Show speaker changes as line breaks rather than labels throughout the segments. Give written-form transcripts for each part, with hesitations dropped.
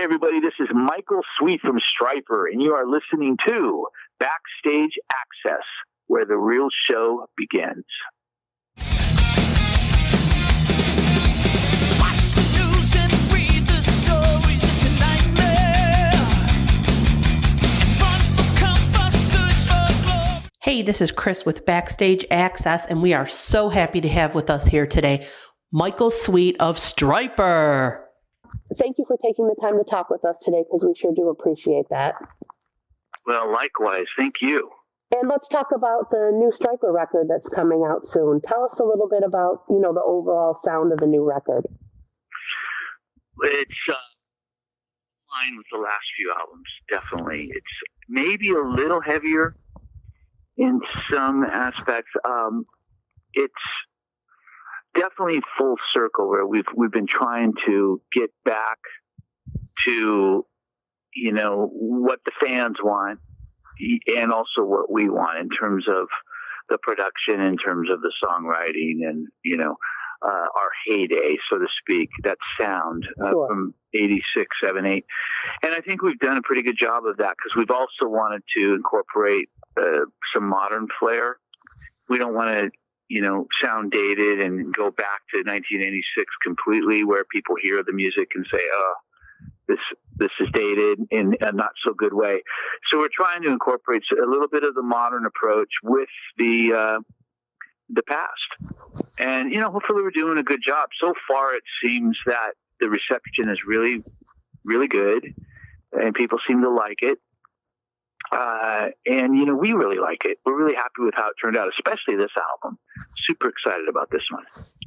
everybody, this is Michael Sweet from Stryper, and you are listening to Backstage Access, where the real show begins.
Watch the news and read the stories. It's a nightmare. And run for cover, search for glory.
Hey, this is Chris with Backstage Access, and we are so happy to have with us here today Michael Sweet of Stryper.
Thank you for taking the time to talk with us today, because we sure do appreciate that.
Well, likewise, thank you.
And let's talk about the new Stryper record that's coming out soon. Tell us a little bit about, the overall sound of the new record.
It's in line with the last few albums, definitely. It's maybe a little heavier in some aspects. It's definitely full circle, where we've been trying to get back to, what the fans want and also what we want in terms of the production, in terms of the songwriting and, our heyday, so to speak, that sound
Sure.
from 86, 7, 8. And I think we've done a pretty good job of that, because we've also wanted to incorporate some modern flair. We don't want to sound dated and go back to 1986 completely, where people hear the music and say, oh, this is dated in a not so good way. So we're trying to incorporate a little bit of the modern approach with the past. And, hopefully we're doing a good job. So far, it seems that the reception is really, really good, and people seem to like it. And we really like it. We're really happy with how it turned out, especially this album. Super excited about this one.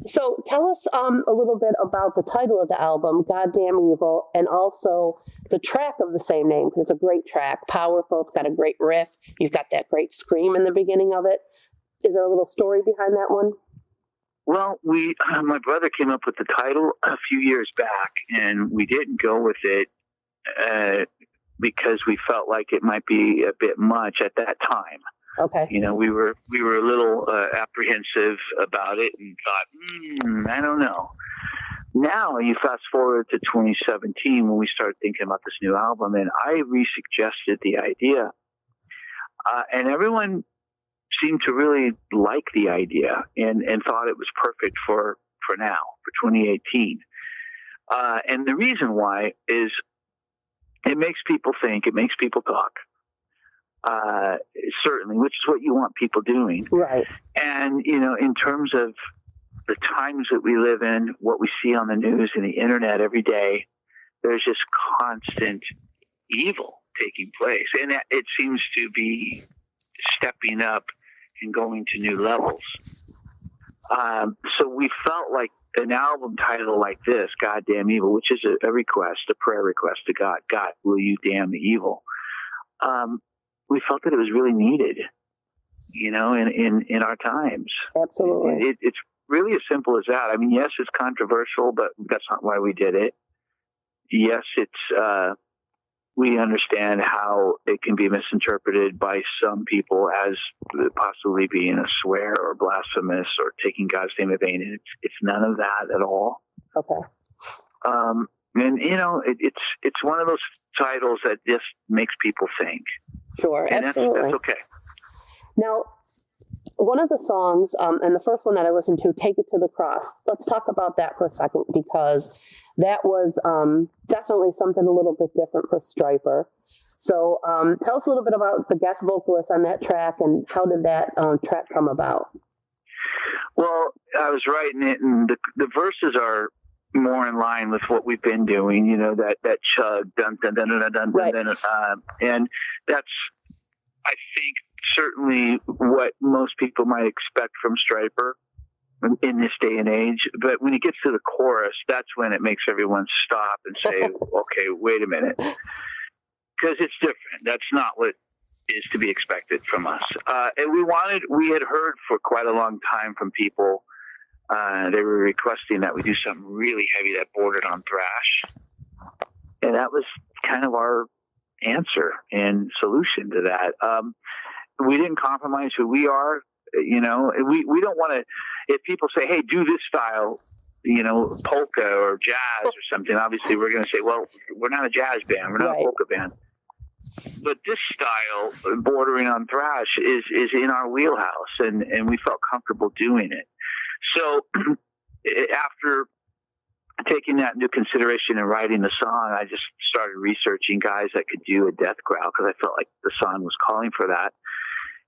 So tell us a little bit about the title of the album, Goddamn Evil, and also the track of the same name, because it's a great track, powerful. It's got a great riff. You've got that great scream in the beginning of it. Is there a little story behind that one?
Well, my brother came up with the title a few years back, and we didn't go with it because we felt like it might be a bit much at that time.
Okay.
We were a little apprehensive about it and thought, I don't know. Now you fast forward to 2017 when we started thinking about this new album, and I re-suggested the idea, and everyone seemed to really like the idea and thought it was perfect for now, for 2018. And the reason why is it makes people think, it makes people talk. Certainly, which is what you want people doing.
Right.
And, in terms of the times that we live in, what we see on the news and the internet every day, there's just constant evil taking place. And it seems to be stepping up and going to new levels. So we felt like an album title like this, Goddamn Evil, which is a request, a prayer request to God. God, will you damn the evil? We felt that it was really needed, in our times.
Absolutely.
It's really as simple as that. I mean, yes, it's controversial, but that's not why we did it. Yes, it's we understand how it can be misinterpreted by some people as possibly being a swear or blasphemous or taking God's name in vain. And it's none of that at all.
Okay.
And it's one of those titles that just makes people think.
Sure,
and
absolutely.
That's okay.
Now, one of the songs, and the first one that I listened to, Take It to the Cross, let's talk about that for a second, because that was definitely something a little bit different for Stryper. So tell us a little bit about the guest vocalist on that track, and how did that track come about?
Well, I was writing it, and the verses are more in line with what we've been doing, that chug, dun, dun, dun, dun, dun,
right.
dun, and that's, I think, certainly what most people might expect from Stryper in this day and age. But when it gets to the chorus, that's when it makes everyone stop and say, okay, wait a minute. Because it's different. That's not what is to be expected from us. And we had heard for quite a long time from people, they were requesting that we do something really heavy that bordered on thrash. And that was kind of our answer and solution to that. We didn't compromise who we are. We don't want to, if people say, hey, do this style, polka or jazz or something, obviously we're going to say, well, we're not a jazz band, we're not
Right.
a polka band. But this style, bordering on thrash, is in our wheelhouse, and we felt comfortable doing it. So after taking that into consideration and writing the song, I just started researching guys that could do a death growl because I felt like the song was calling for that.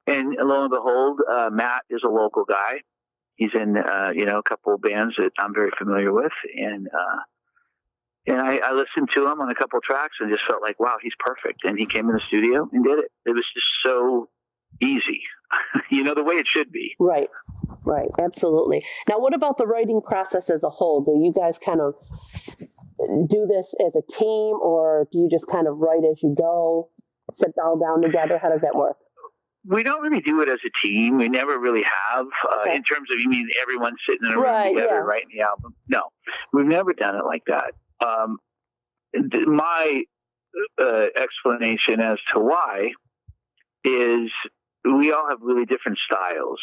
And lo and behold, Matt is a local guy. He's in a couple of bands that I'm very familiar with, and I listened to him on a couple of tracks and just felt like, wow, he's perfect. And he came in the studio and did it. It was just so easy, the way it should be.
Right, absolutely. Now, what about the writing process as a whole? Do you guys kind of do this as a team, or do you just kind of write as you go, sit all down together? How does that work?
We don't really do it as a team. We never really have.
Okay.
In terms of, you mean everyone sitting in a room
Right,
together
yeah.
and writing the album? No, we've never done it like that. My explanation as to why is we all have really different styles,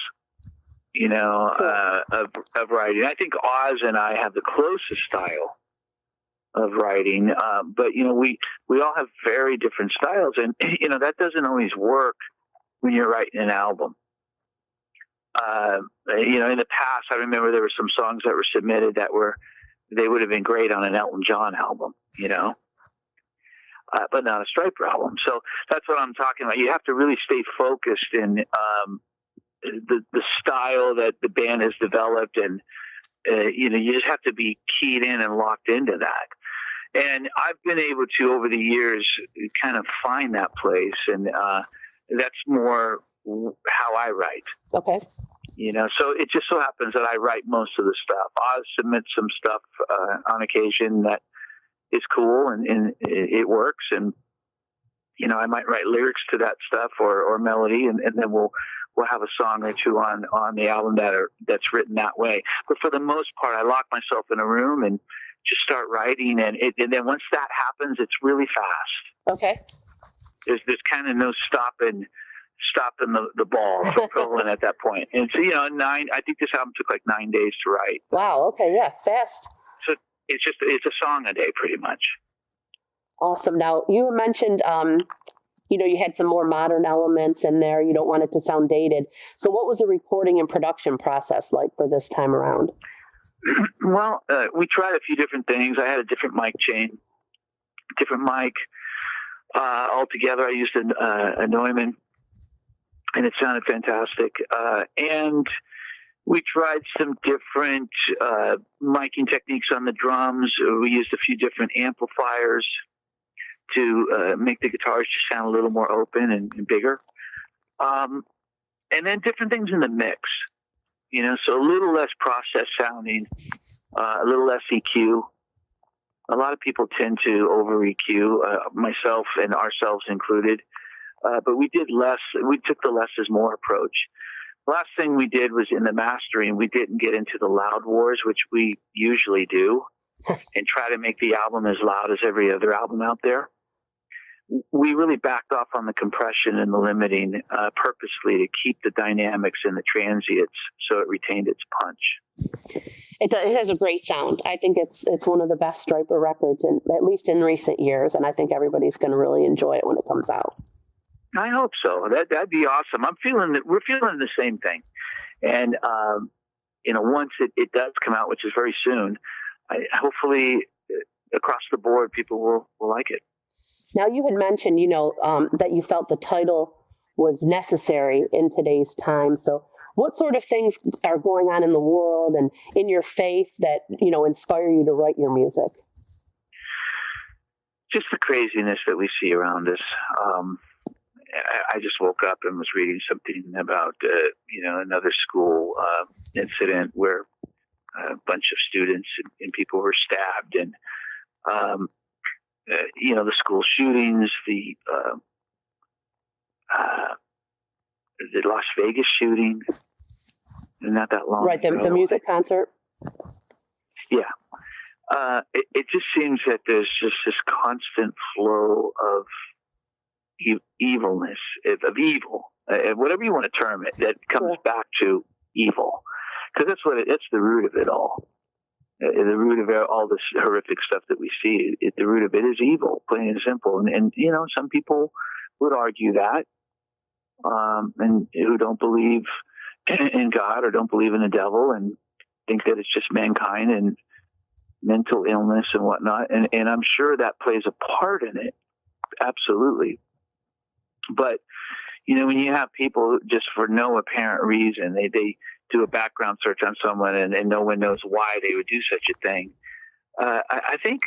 Sure.
of writing. I think Oz and I have the closest style of writing, but we all have very different styles, and that doesn't always work when you're writing an album. In the past, I remember there were some songs that were submitted that they would have been great on an Elton John album, but not a Stryper album. So that's what I'm talking about. You have to really stay focused in the style that the band has developed, and you just have to be keyed in and locked into that. And I've been able to, over the years, kind of find that place, and that's more how I write.
Okay.
So it just so happens that I write most of the stuff. Oz submits some stuff on occasion that is cool and it works, and I might write lyrics to that stuff or melody, and then we'll have a song or two on the album that's written that way. But for the most part, I lock myself in a room and just start writing, and then once that happens, it's really fast.
Okay.
There's kind of no stopping the ball from rolling at that point. And so, I think this album took like 9 days to write.
Wow. Okay. Yeah. Fast.
So it's a song a day pretty much.
Awesome. Now, you mentioned, you had some more modern elements in there. You don't want it to sound dated. So what was the recording and production process like for this time around?
Well, we tried a few different things. I had a different mic chain, different mic. Altogether, I used a Neumann, and it sounded fantastic. And we tried some different miking techniques on the drums. We used a few different amplifiers to make the guitars just sound a little more open and bigger. And then different things in the mix, so a little less processed sounding, a little less EQ. A lot of people tend to over EQ, myself and ourselves included. But we did less. We took the less is more approach. The last thing we did was in the mastering, we didn't get into the loud wars, which we usually do, and try to make the album as loud as every other album out there. We really backed off on the compression and the limiting purposely to keep the dynamics and the transients so it retained its punch.
It has a great sound. I think it's one of the best Stryper records, at least in recent years, and I think everybody's going to really enjoy it when it comes out.
I hope so. That'd be awesome. We're feeling the same thing, and once it does come out, which is very soon, hopefully across the board people will like it.
Now, you had mentioned, that you felt the title was necessary in today's time. So what sort of things are going on in the world and in your faith that, inspire you to write your music?
Just the craziness that we see around us. I just woke up and was reading something about, another school incident where a bunch of students and people were stabbed, and the school shootings, the Las Vegas shooting, not that long
Right,
ago.
the music concert.
Yeah. It just seems that there's just this constant flow of evilness, of evil, whatever you want to term it, that comes back to evil, because that's the root of it all. The root of all this horrific stuff that we see, the root of it is evil, plain and simple. And some people would argue that, and who don't believe in God or don't believe in the devil and think that it's just mankind and mental illness and whatnot. And I'm sure that plays a part in it. Absolutely. But, when you have people just for no apparent reason, they do a background search on someone and no one knows why they would do such a thing. I think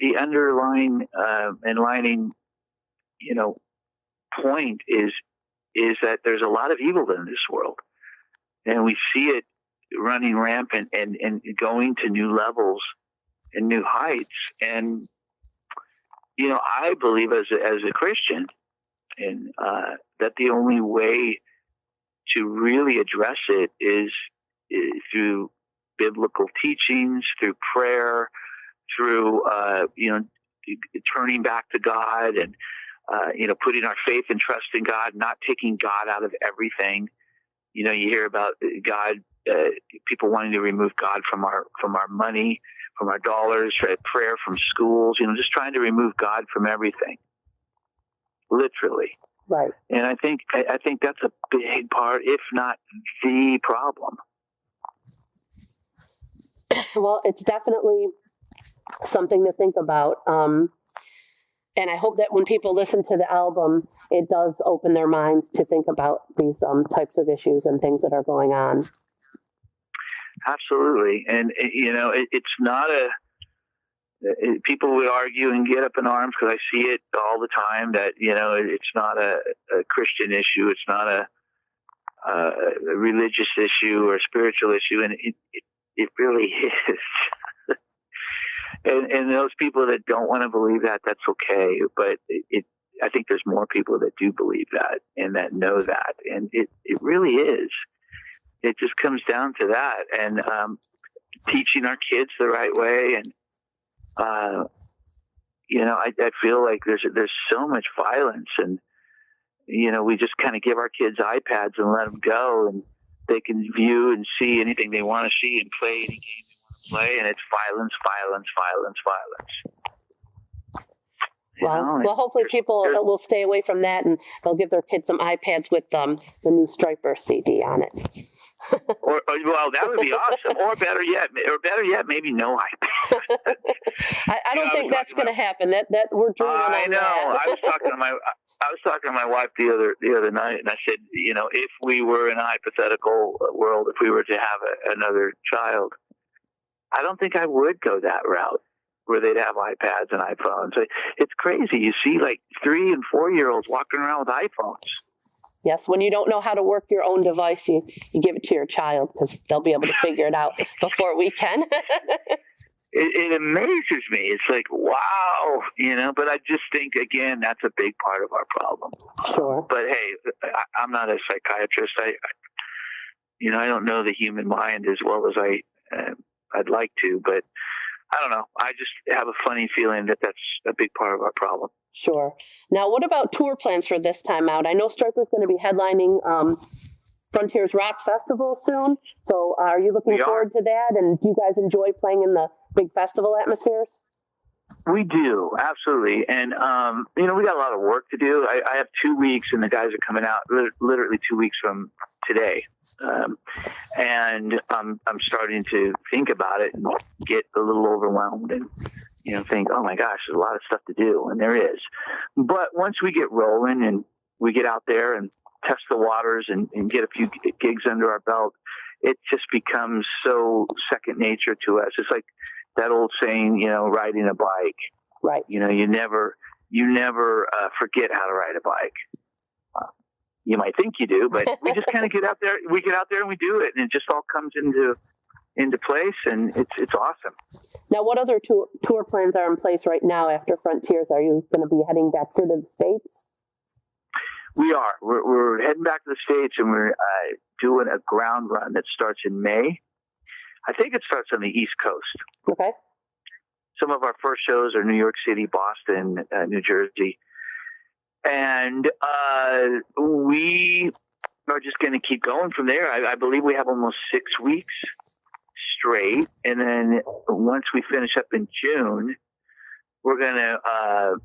the underlying point is that there's a lot of evil in this world, and we see it running rampant and going to new levels and new heights. And I believe as a Christian, and that the only way to really address it is through biblical teachings, through prayer, through turning back to God, and putting our faith and trust in God, not taking God out of everything. You hear about God, people wanting to remove God from our money, from our dollars, prayer from schools. Just trying to remove God from everything, literally.
Right.
And I think that's a big part, if not the problem.
Well, it's definitely something to think about. And I hope that when people listen to the album, it does open their minds to think about these types of issues and things that are going on.
Absolutely. And, it's not people would argue and get up in arms, because I see it all the time, that, it's not a Christian issue. It's not a religious issue or a spiritual issue. And it really is. and those people that don't want to believe that, that's okay. But I think there's more people that do believe that and that know that. And it really is. It just comes down to that. And teaching our kids the right way. And, I feel like there's so much violence, and, we just kind of give our kids iPads and let them go, and they can view and see anything they want to see and play any game they want to play. And it's violence, violence, violence, violence.
Well, hopefully people will stay away from that, and they'll give their kids some iPads with the new Stryper CD on it.
Well, that would be awesome. Or better yet, maybe no iPad.
I don't think that's going to happen. That we're dreaming on that. I know.
I was talking to my wife the other night, and I said, if we were in a hypothetical world, if we were to have another child, I don't think I would go that route where they'd have iPads and iPhones. It's crazy. You see like 3 and 4-year-olds walking around with iPhones.
Yes, when you don't know how to work your own device, you give it to your child, because they'll be able to figure it out before we can.
It amazes me. It's like, wow, but I just think, again, that's a big part of our problem.
Sure.
But hey, I'm not a psychiatrist. I don't know the human mind as well as I'd like to, but I don't know. I just have a funny feeling that that's a big part of our problem.
Sure. Now, what about tour plans for this time out? I know Stryper's going to be headlining Frontiers Rock Festival soon. So are you looking forward to that? And do you guys enjoy playing in the big festival atmospheres?
We do, absolutely. And, we got a lot of work to do. I have 2 weeks, and the guys are coming out literally 2 weeks from today. And I'm starting to think about it and get a little overwhelmed and, think, oh my gosh, there's a lot of stuff to do. And there is. But once we get rolling and we get out there and test the waters and get a few gigs under our belt, it just becomes so second nature to us. It's like that old saying, riding a bike.
Right.
You never forget how to ride a bike. You might think you do, but we just kind of get out there. We get out there and we do it, and it just all comes into place, and it's awesome.
Now, what other tour plans are in place right now after Frontiers? Are you going to be heading back to the States?
We are. We're heading back to the States, and we're doing a ground run that starts in May. I think it starts on the East Coast.
Okay.
Some of our first shows are New York City, Boston, New Jersey. And we are just going to keep going from there. I believe we have almost 6 weeks straight, and then once we finish up in June, we're going to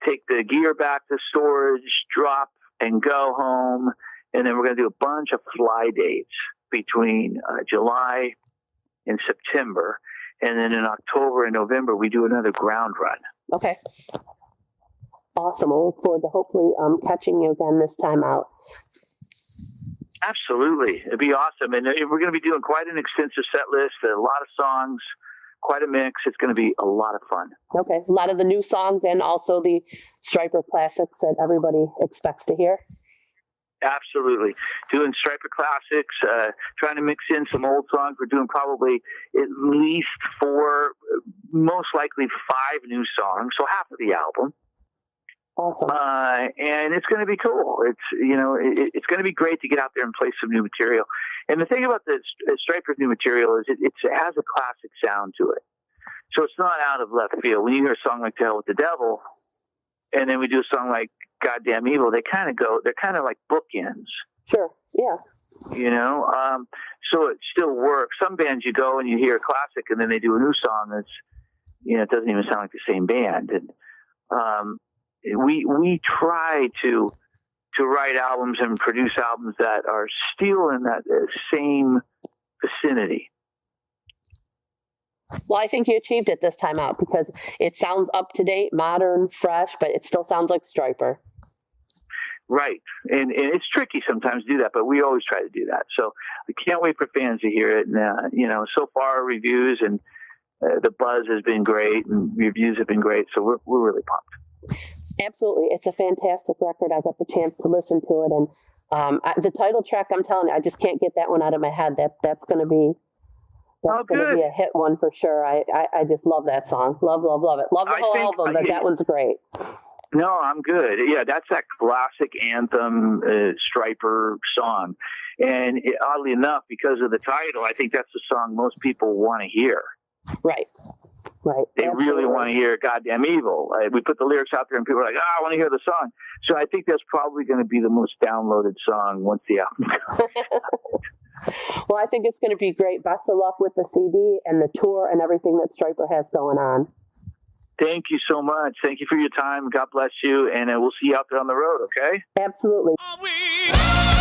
take the gear back to storage, drop, and go home, and then we're going to do a bunch of fly dates between July and September, and then in October and November we do another ground run.
Okay. Awesome. We'll look forward to hopefully catching you again this time out.
Absolutely. It'd be awesome. And we're going to be doing quite an extensive set list, a lot of songs, quite a mix. It's going to be a lot of fun.
Okay. A lot of the new songs and also the Stryper classics that everybody expects to hear.
Absolutely. Doing Stryper classics, trying to mix in some old songs. We're doing probably at least 4, most likely 5 new songs, so half of the album.
Awesome.
And it's going to be cool. It's going to be great to get out there and play some new material. And the thing about the Stryper's new material is it has a classic sound to it. So it's not out of left field. When you hear a song like To Hell with the Devil, and then we do a song like Goddamn Evil, they're kind of like bookends.
Sure. Yeah.
So it still works. Some bands you go and you hear a classic and then they do a new song that's, it doesn't even sound like the same band. And, we try to write albums and produce albums that are still in that same vicinity.
Well, I think you achieved it this time out because it sounds up to date, modern, fresh, but it still sounds like Stryper.
Right. And it's tricky sometimes to do that, but we always try to do that. So I can't wait for fans to hear it. And, so far reviews and the buzz has been great and reviews have been great. So we're really pumped.
Absolutely. It's a fantastic record. I got the chance to listen to it. And the title track, I'm telling you, I just can't get that one out of my head. That's going to be a hit one for sure. I just love that song. Love it. Love the whole album, but that one's great.
No, I'm good. Yeah, that's that classic anthem Stryper song. And oddly enough, because of the title, I think that's the song most people want to hear.
Right.
They really want to hear Goddamn Evil. We put the lyrics out there and people are like, I want to hear the song. So I think that's probably going to be the most downloaded song once the album comes.
Well, I think it's going to be great. Best of luck with the CD and the tour and everything that Stryper has going on.
Thank you so much. Thank you for your time. God bless you. And we'll see you out there on the road, okay?
Absolutely.
Are we?